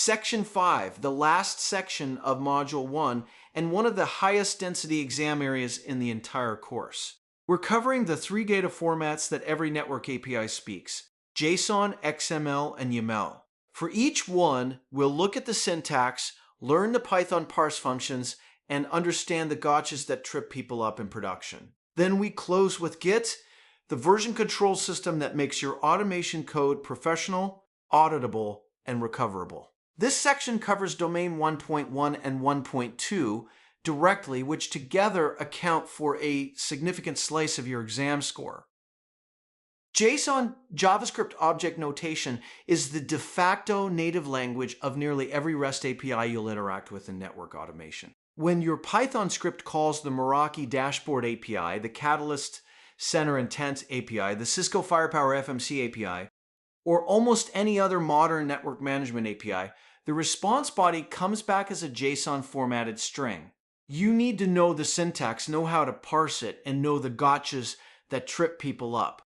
Section 5, the last section of Module 1, and one of the highest density exam areas in the entire course. We're covering the three data formats that every network API speaks: JSON, XML, and YAML. For each one, we'll look at the syntax, learn the Python parse functions, and understand the gotchas that trip people up in production. Then we close with Git, the version control system that makes your automation code professional, auditable, and recoverable. This section covers domain 1.1 and 1.2 directly, which together account for a significant slice of your exam score. JSON JavaScript object notation is the de facto native language of nearly every REST API you'll interact with in network automation. When your Python script calls the Meraki Dashboard API, the Catalyst Center Intent API, the Cisco Firepower FMC API, or almost any other modern network management API, the response body comes back as a JSON formatted string. You need to know the syntax, know how to parse it, and know the gotchas that trip people up.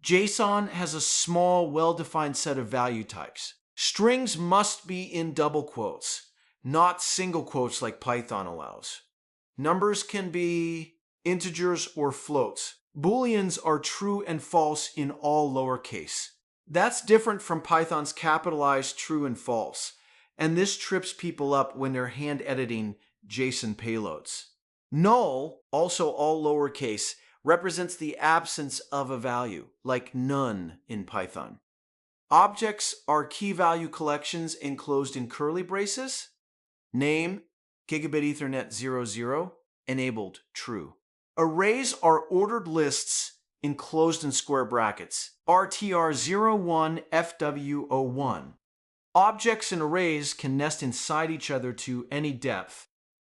JSON has a small, well-defined set of value types. Strings must be in double quotes, not single quotes like Python allows. Numbers can be integers or floats. Booleans are true and false in all lowercase. That's different from Python's capitalized true and false, and this trips people up when they're hand editing JSON payloads. Null, also all lowercase, represents the absence of a value, like none in Python. Objects are key value collections enclosed in curly braces. Name, gigabit Ethernet 00, enabled true. Arrays are ordered lists enclosed in square brackets, RTR01 FW01. Objects and arrays can nest inside each other to any depth,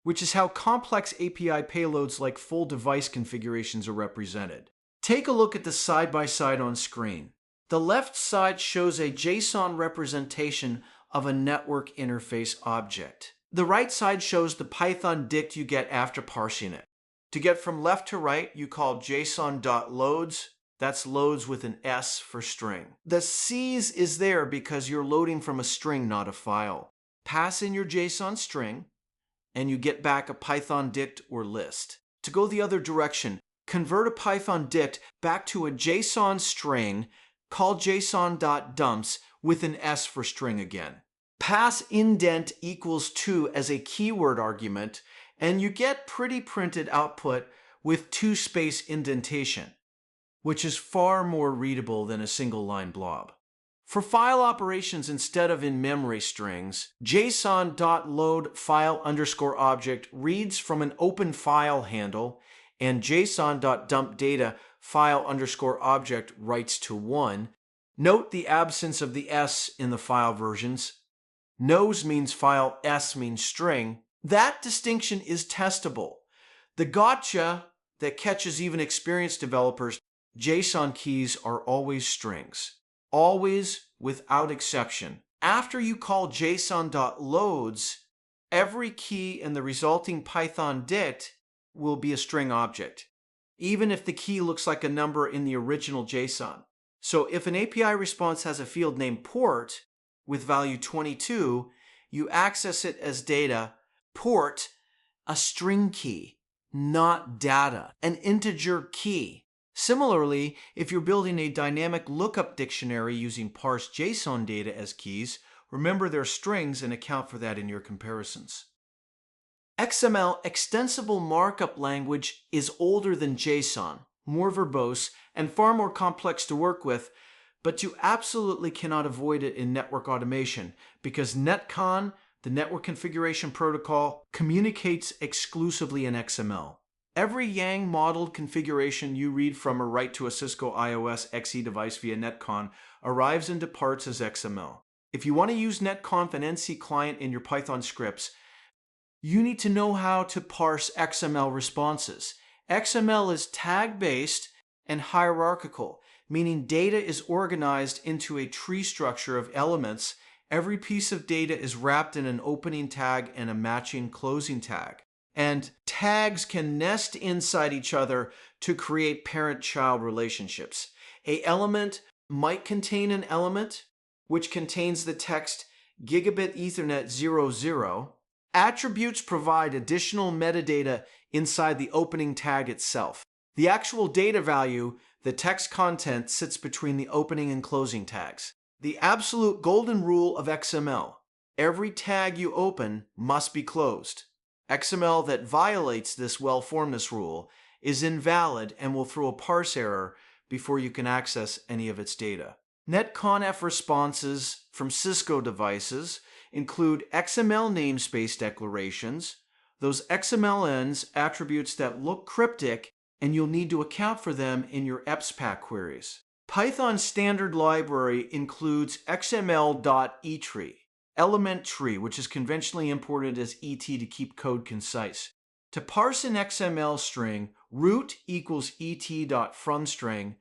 which is how complex API payloads like full device configurations are represented. Take a look at the side-by-side on screen. The left side shows a JSON representation of a network interface object. The right side shows the Python dict you get after parsing it. To get from left to right, you call JSON.loads. That's loads with an S for string. The C's is there because you're loading from a string, not a file. Pass in your JSON string, and you get back a Python dict or list. To go the other direction, convert a Python dict back to a JSON string, call JSON.dumps with an S for string again. Pass indent equals 2 as a keyword argument, and you get pretty printed output with 2-space indentation, which is far more readable than a single line blob. For file operations instead of in-memory strings, JSON.load file_object reads from an open file handle, and JSON.dump data file_object writes to 1. Note the absence of the S in the file versions. Nose means file, S means string. That distinction is testable. The gotcha that catches even experienced developers: JSON keys are always strings. Always, without exception. After you call JSON.loads, every key in the resulting Python dict will be a string object, even if the key looks like a number in the original JSON. So if an API response has a field named port with value 22, you access it as data, port, a string key, not data, an integer key. Similarly, if you're building a dynamic lookup dictionary using parsed JSON data as keys, remember they're strings and account for that in your comparisons. XML, extensible markup language, is older than JSON, more verbose, and far more complex to work with, but you absolutely cannot avoid it in network automation because netcon, the network configuration protocol, communicates exclusively in XML. Every Yang modeled configuration you read from or write to a Cisco iOS XE device via netcon arrives and departs as XML. If you want to use netconf and NC client in your Python scripts, you need to know how to parse XML responses. XML is tag-based and hierarchical, meaning data is organized into a tree structure of elements. Every piece of data is wrapped in an opening tag and a matching closing tag. And tags can nest inside each other to create parent-child relationships. An element might contain an element which contains the text Gigabit Ethernet 00. Attributes provide additional metadata inside the opening tag itself. The actual data value, the text content, sits between the opening and closing tags. The absolute golden rule of XML. Every tag you open must be closed. XML that violates this well-formedness rule is invalid and will throw a parse error before you can access any of its data. NetConf responses from Cisco devices include XML namespace declarations, those XMLNs attributes that look cryptic, and you'll need to account for them in your EPSPAC queries. Python standard library includes xml.etree, element tree, which is conventionally imported as ET to keep code concise. To parse an XML string, root equals et.fromString,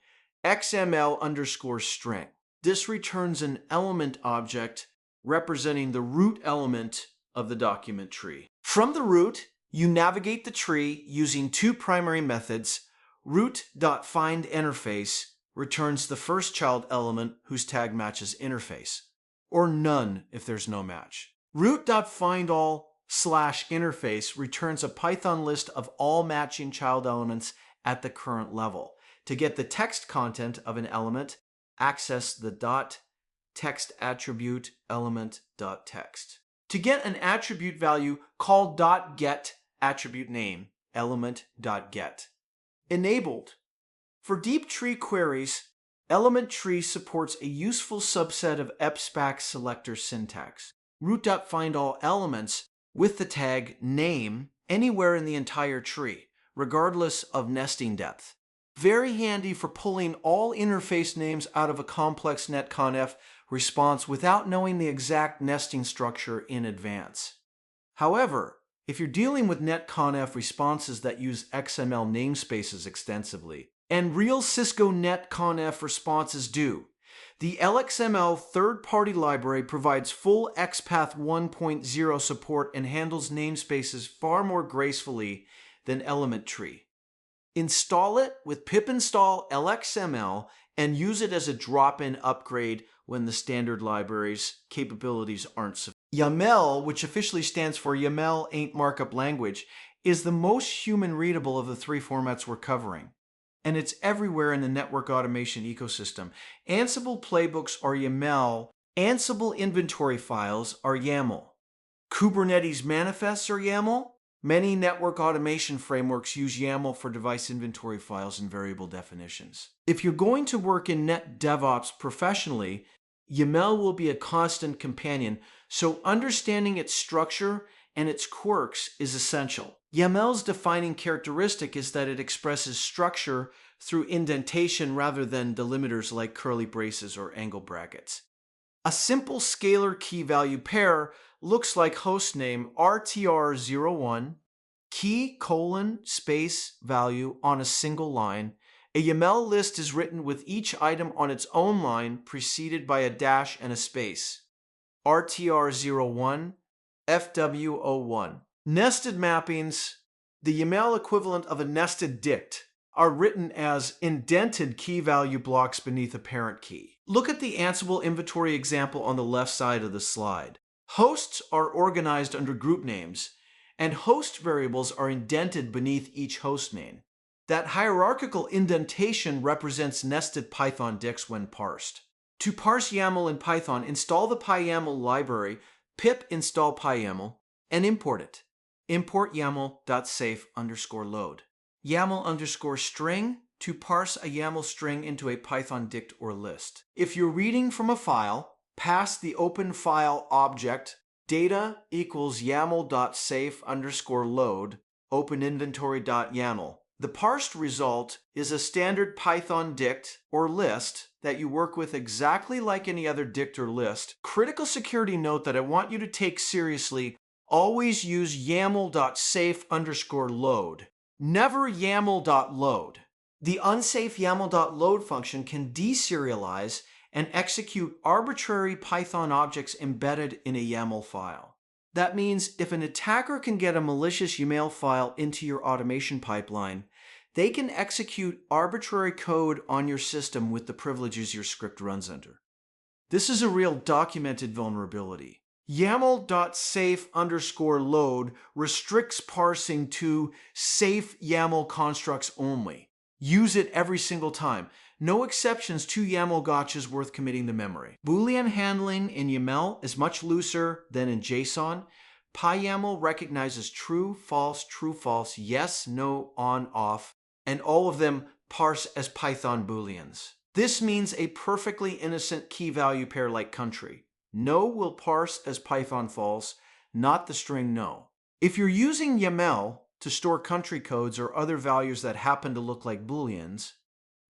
XML_string. This returns an element object representing the root element of the document tree. From the root, you navigate the tree using two primary methods. Root.findInterface returns the first child element whose tag matches interface, or none if there's no match. Root.findAll/interface returns a Python list of all matching child elements at the current level. To get the text content of an element, access the .text attribute element.text. To get an attribute value, call .get attribute name element.get. Enabled. For deep tree queries, element tree supports a useful subset of EPSPAC selector syntax. Root.findAllElements with the tag name anywhere in the entire tree, regardless of nesting depth. Very handy for pulling all interface names out of a complex netconf response without knowing the exact nesting structure in advance. However, if you're dealing with netconf responses that use XML namespaces extensively, and real Cisco netconf responses do, the LXML third-party library provides full XPath 1.0 support and handles namespaces far more gracefully than Element Tree. Install it with pip install LXML and use it as a drop-in upgrade when the standard library's capabilities aren't sufficient. YAML, which officially stands for YAML Ain't Markup Language, is the most human-readable of the three formats we're covering, and it's everywhere in the network automation ecosystem. Ansible playbooks are YAML, Ansible inventory files are YAML, Kubernetes manifests are YAML. Many network automation frameworks use YAML for device inventory files and variable definitions. If you're going to work in net DevOps professionally, YAML will be a constant companion, so understanding its structure and its quirks is essential. YAML's defining characteristic is that it expresses structure through indentation rather than delimiters like curly braces or angle brackets. A simple scalar key-value pair looks like hostname RTR01, key : space value on a single line. A YAML list is written with each item on its own line preceded by a dash and a space. RTR01, FW01. Nested mappings, the YAML equivalent of a nested dict, are written as indented key-value blocks beneath a parent key. Look at the Ansible inventory example on the left side of the slide. Hosts are organized under group names, and host variables are indented beneath each host name. That hierarchical indentation represents nested Python dicts when parsed. To parse YAML in Python, install the PyYAML library, pip install PyYAML, and import it. Import YAML.safe_load. YAML_string to parse a YAML string into a Python dict or list. If you're reading from a file, pass the open file object data equals YAML.safe_load openinventory.yaml. The parsed result is a standard Python dict or list that you work with exactly like any other dict or list. Critical security note that I want you to take seriously: always use YAML.safe_load. Never YAML.load. The unsafe YAML.load function can deserialize and execute arbitrary Python objects embedded in a YAML file. That means if an attacker can get a malicious YAML file into your automation pipeline, they can execute arbitrary code on your system with the privileges your script runs under. This is a real documented vulnerability. YAML.safe underscore load restricts parsing to safe YAML constructs only. Use it every single time. No exceptions to YAML gotchas worth committing to memory. Boolean handling in YAML is much looser than in JSON. PyYAML recognizes true, false, yes, no, on, off, and all of them parse as Python booleans. This means a perfectly innocent key value pair like country. No will parse as Python false, not the string no. If you're using YAML to store country codes or other values that happen to look like booleans,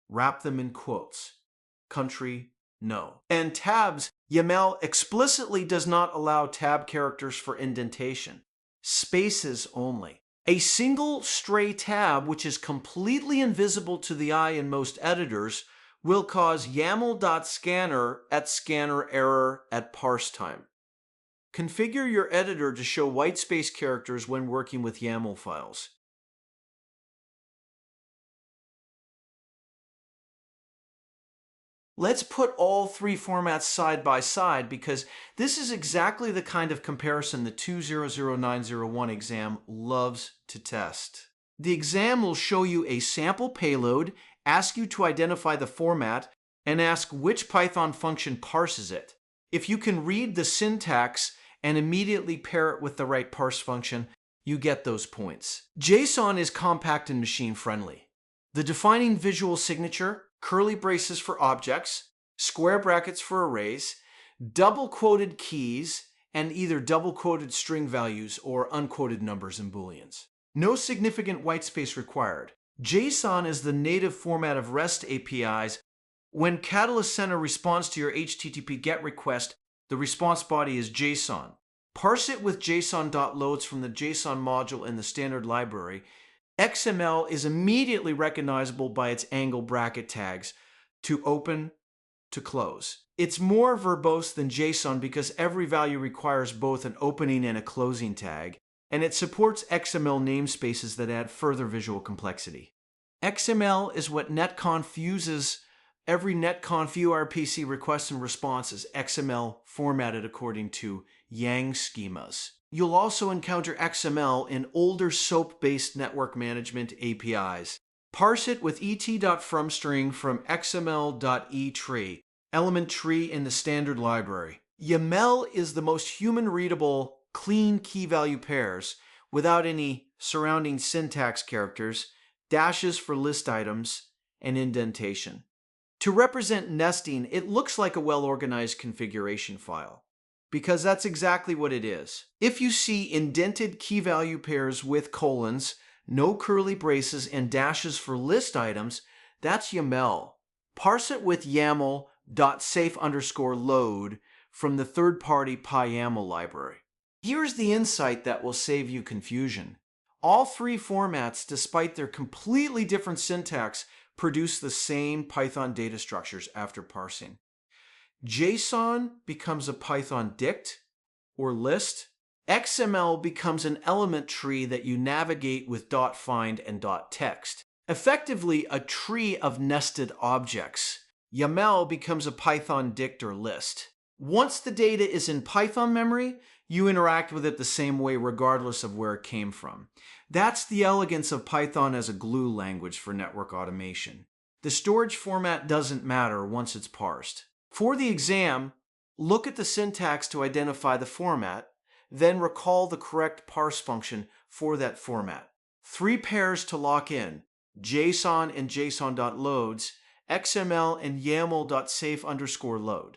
wrap them in quotes. Country, no. And tabs, YAML explicitly does not allow tab characters for indentation. Spaces only. A single stray tab, which is completely invisible to the eye in most editors, will cause YAML.scanner at scanner error at parse time. Configure your editor to show whitespace characters when working with YAML files. Let's put all three formats side by side because this is exactly the kind of comparison the 200901 exam loves to test. The exam will show you a sample payload, ask you to identify the format, and ask which Python function parses it. If you can read the syntax and immediately pair it with the right parse function, you get those points. JSON is compact and machine friendly. The defining visual signature, curly braces for objects, square brackets for arrays, double quoted keys, and either double quoted string values or unquoted numbers and booleans. No significant whitespace required. JSON is the native format of REST APIs. When Catalyst Center responds to your HTTP GET request, the response body is JSON. Parse it with JSON.loads from the JSON module in the standard library. XML is immediately recognizable by its angle bracket tags to open, to close. It's more verbose than JSON because every value requires both an opening and a closing tag, and it supports XML namespaces that add further visual complexity. XML is what netconf uses. Every netconf URPC request and response is XML formatted according to Yang schemas. You'll also encounter XML in older SOAP-based network management APIs. Parse it with et.fromString from xml.etree, element tree in the standard library. YAML is the most human-readable, clean key-value pairs without any surrounding syntax characters, dashes for list items, and indentation. To represent nesting, it looks like a well-organized configuration file, because that's exactly what it is. If you see indented key-value pairs with colons, no curly braces, and dashes for list items, that's YAML. Parse it with YAML.safe_load from the third-party PyYAML library. Here's the insight that will save you confusion. All three formats, despite their completely different syntax, produce the same Python data structures after parsing. JSON becomes a Python dict or list. XML becomes an element tree that you navigate with .find and .text. Effectively, a tree of nested objects. YAML becomes a Python dict or list. Once the data is in Python memory, you interact with it the same way regardless of where it came from. That's the elegance of Python as a glue language for network automation. The storage format doesn't matter once it's parsed. For the exam, look at the syntax to identify the format, then recall the correct parse function for that format. Three pairs to lock in: JSON and JSON.loads, XML and YAML.safe_load.